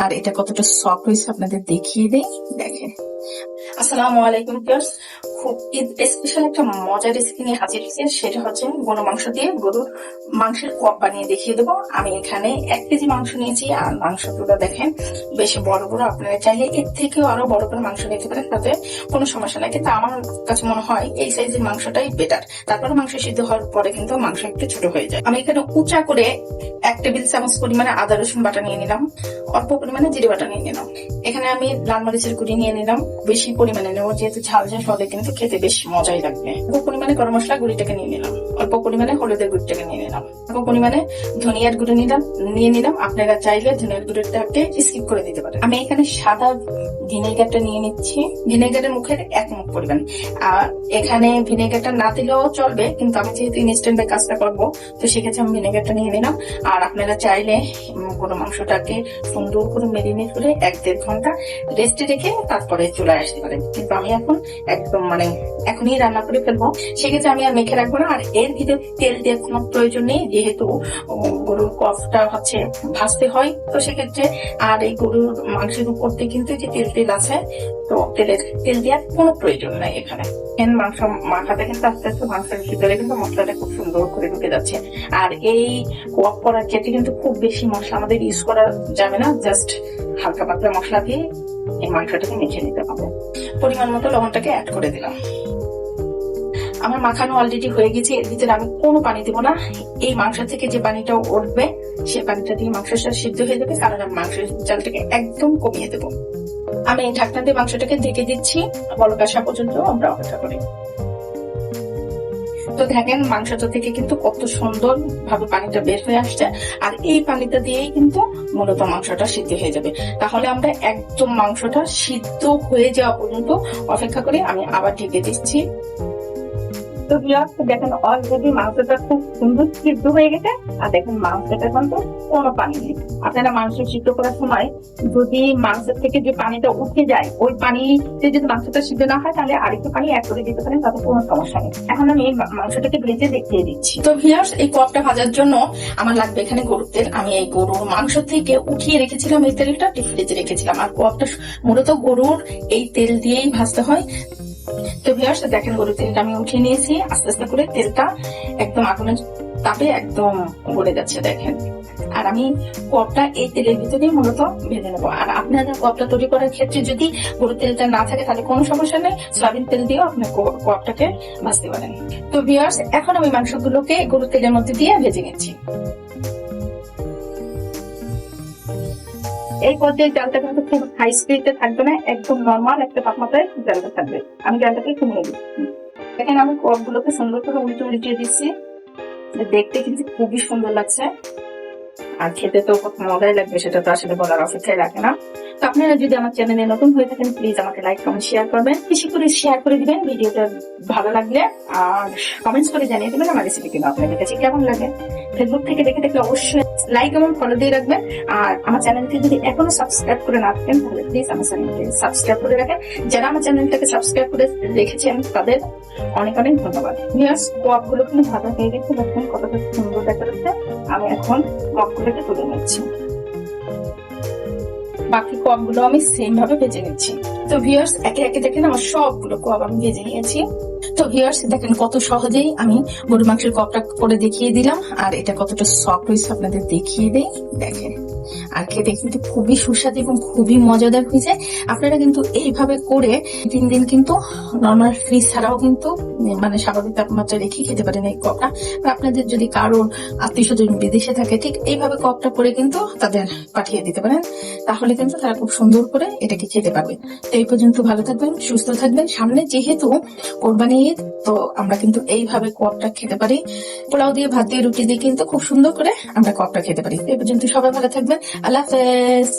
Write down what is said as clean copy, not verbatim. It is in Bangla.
আর এটা কতটা সফট হয়েছে আপনাদের দেখিয়ে দেই, দেখেন। আসসালামু আলাইকুম ভিউয়ার্স, খুব স্পেশাল একটা মজার রেসিপি নিয়ে হাজির হয়েছি। সেটা হচ্ছে গরু মাংস দিয়ে গরুর মাংসের কপ বানিয়ে দেখিয়ে দেবো। আমি এখানে 1 কেজি মাংস নিয়েছি, আর মাংসগুলো দেখেন বেশ বড় বড়। আপনারা চাইলে এর থেকেও আরো বড় করে মাংস নিতে পারেন, তাতে কোনো সমস্যা নাই, কিন্তু আমার কাছে মনে হয় এই সাইজের মাংসটাই বেটার। তারপরে মাংস সিদ্ধ হওয়ার পরে কিন্তু মাংস একটু ছোট হয়ে যায়। আমি এখানে উঁচা করে 1 টেবিল চামচ পরিমাণে আদা রসুন বাটা নিয়ে নিলাম, অল্প পরিমাণে জিরে বাটা নিয়ে নিলাম। এখানে আমি লাল মরিচের গুঁড়ি নিয়ে নিলাম, বেশি পরিমাণে নেবো যেহেতু ঝাল ঝাল হবে, কিন্তু খেতে বেশ মজাই লাগবে। অল্প পরিমাণে গরম মশলা গুঁড়িটাকে নিয়ে নিলাম, অল্প পরিমাণে হলুদের গুঁড়িটাকে নিয়ে নিলাম, অল্প পরিমাণে ধনিয়ার গুঁড়ো নিয়ে নিলাম। আপনারা চাইলে ধনিয়ার গুঁড়োটাকে স্কিপ করে দিতে পারেন। আমি এখানে সাদা ভিনেগারটা নিয়ে নিচ্ছি, ভিনেগারের মুখের 1 মুখ পরিমাণ। আর এখানে ভিনেগারটা না দিলেও চলবে, কিন্তু আমি যেহেতু ইনস্ট্যান্টে কাজটা করবো, তো সেক্ষেত্রে আমি ভিনেগারটা নিয়ে নিলাম। আর আপনারা চাইলে গরু মাংসটাকে সুন্দর করে মেরিনেট করে 1-1.5 ঘন্টা রেস্টে রেখে তারপরে চুলায় আসতে পারেন, কিন্তু আমি এখন একদম এখনই রান্না করে ফেলবো। সেক্ষেত্রে আমি আর মেখে রাখবো না। আর এর ভিতরে তেল দেওয়ার কোনো প্রয়োজন নেই, যেহেতু গরুর কফটা হচ্ছে ভাজতে হয়, তো সেক্ষেত্রে আর এই গরুর মাংসের উপর দিয়ে কিন্তু যে তেল আছে, তো তেল দেওয়ার কোনো প্রয়োজন নাই এখানে। মাংস মাখাতে কিন্তু আস্তে আস্তে মাংসের ভিতরে কিন্তু মশলাটা খুব সুন্দর করে ঢুকে যাচ্ছে। আর এই কোয়াক করার ক্ষেত্রে কিন্তু খুব বেশি মশলা আমাদের ইউজ করা যাবে না, জাস্ট হালকা পাতলা মশলা দিয়ে এই মাংসটাকে মেখে নিতে হবে। পরিমাণ মতো লবণটাকে অ্যাড করে দিলাম। আমার মাখানো অলরেডি হয়ে গেছে, এর ভিতরে আমি কোনো পানি দেবো না। এই মাংস থেকে যে পানিটা উঠবে, সেই পানিটা দিয়ে মাংসটা সিদ্ধ হয়ে যাবে, কারণ আমি মাংসের চালটাকে একদম কমিয়ে দেবো। আমি ঢাকনা দিয়ে মাংসটাকে ঢেকে দিচ্ছি, বলক আসা পর্যন্ত আমরা অপেক্ষা করি। তো দেখেন মাংসটা থেকে কিন্তু কত সুন্দর ভাবে পানিটা বের হয়ে আসছে, আর এই পানিটা দিয়েই কিন্তু মূলত মাংসটা সিদ্ধ হয়ে যাবে। তাহলে আমরা একদম মাংসটা সিদ্ধ হয়ে যাওয়া পর্যন্ত অপেক্ষা করে আমি আবার ঢেকে দিচ্ছি। তো দেখেন অলরেডি মাংসটা খুব সুন্দর সিদ্ধ হয়ে গেছে, আর দেখেন মাংসটা কিন্তু কোনো পানি নেই। আপনারা মাংস সিদ্ধ করার সময় যদি মাংসের থেকে যে পানিটা উঠে যায়, ওই পানিতে যদি মাংসটা সিদ্ধ না হয়, তাহলে আরেকটু পানি অ্যাড করে দিতে পারেন, তাতে কোনো সমস্যা নেই। এখন আমি মাংসটাকে ভেজে দেখিয়ে দিচ্ছি। তো ভিউয়ার্স, এই কপটা ভাজার জন্য আমার লাগবে এখানে গরুর তেল। আমি এই গরুর মাংস থেকে উঠিয়ে রেখেছিলাম, এই তেলটা ডিপ ফ্রিজে রেখেছিলাম। আর কপটা মূলত গরুর এই তেল দিয়েই ভাজতে হয়। তো ভিউয়ার্স দেখেন, গরুর তেলটা আমি উঠিয়ে নিয়েছি। আস্তে আস্তে করে তেলটা একদম আগুনের তাপে একদম গলে যাচ্ছে, দেখেন। আর আমি কপটা এই তেলের ভিতরে মূলত ভেজে নেবো। আর আপনারা কপটা তৈরি করার ক্ষেত্রে যদি গরুর তেলটা না থাকে, তাহলে কোনো সমস্যা নেই, সয়াবিন তেল দিয়েও আপনি কপটাকে ভাজতে পারেন। তো ভিউয়ার্স, এখন আমি মাংসগুলোকে গরুর তেলের মধ্যে দিয়ে ভেজে নিচ্ছি। এই পর্যায়ে জালটা কিন্তু খুব হাই স্পিডে থাকবে না, একদম নর্মাল একটা তাপমাত্রায় জালটা থাকবে। আমি জালটাকে কমিয়ে দিচ্ছি। দেখেন আমি কপগুলোকে সুন্দর করে উল্টিয়ে দিচ্ছি, দেখতে কিন্তু খুবই সুন্দর লাগছে, আর খেতে তো কত মজাই লাগবে সেটা তো আসলে বলার অপেক্ষায় রাখে না। তো আপনারা যদি আমার চ্যানেলে নতুন হয়ে থাকেন, প্লিজ আমাকে লাইক কমেন্ট শেয়ার করবেন, বেশি করে শেয়ার করে দিবেন ভিডিওটা ভালো লাগলে, আর কমেন্টস করে জানিয়ে দিবেন আমার রেসিপি গুলো আপনাদের কাছে কেমন লাগে। ফেসবুক থেকে দেখে দেখলে অবশ্যই লাইক এবং ফলো দিয়ে রাখবেন। আর আমার চ্যানেলটি যদি এখনো সাবস্ক্রাইব করে না থাকেন, তাহলে প্লিজ আমার চ্যানেলটি সাবস্ক্রাইব করে রাখেন। যারা আমার চ্যানেলটাকে সাবস্ক্রাইব করে রেখেছেন তাদের অনেক অনেক ধন্যবাদ। ভিউয়ার্স, কপগুলো কিন্তু ভাজা হয়ে গেছে, দেখুন কতটা সুন্দর দেখা যাচ্ছে। আমি এখন কপগুলোকে তুলে নিচ্ছি, বাকি কপগুলো আমি সেম ভাবে ভেজে নিচ্ছি। তো ভিউয়ার্স, একে একে দেখেন আমার সবগুলো কপ আমি ভেজে নিয়েছি। তো ভিউয়ার্স দেখেন কত সহজেই আমি গরু মাংসের কপটা করে দেখিয়ে দিলাম, আর এটা কতটা সফট হয়েছে আপনাদের দেখিয়ে দেই, দেখেন। আর খেতে কিন্তু খুবই সুস্বাদু এবং খুবই মজাদার হয়েছে। আপনারা কিন্তু এইভাবে করে 3 দিন কিন্তু নর্মাল ফ্রিজ ছাড়াও কিন্তু স্বাভাবিক তাপমাত্রা রেখে খেতে পারেন এই কপটা। আপনাদের যদি কারোর আত্মীয় স্বজন বিদেশে থাকে, ঠিক এইভাবে কপটা করে কিন্তু তাদের পাঠিয়ে দিতে পারেন, তাহলে কিন্তু তারা খুব সুন্দর করে এটাকে খেতে পারবে। তো এই পর্যন্ত ভালো থাকবেন, সুস্থ থাকবেন। সামনে যেহেতু কোরবানি ঈদ, তো আমরা কিন্তু এইভাবে কপটা খেতে পারি। পোলাও দিয়ে, ভাত দিয়ে, রুটি দিয়ে কিন্তু খুব সুন্দর করে আমরা কপটা খেতে পারি। এই পর্যন্ত সবাই ভালো থাকবেন। আল্লাহ হাফেজ।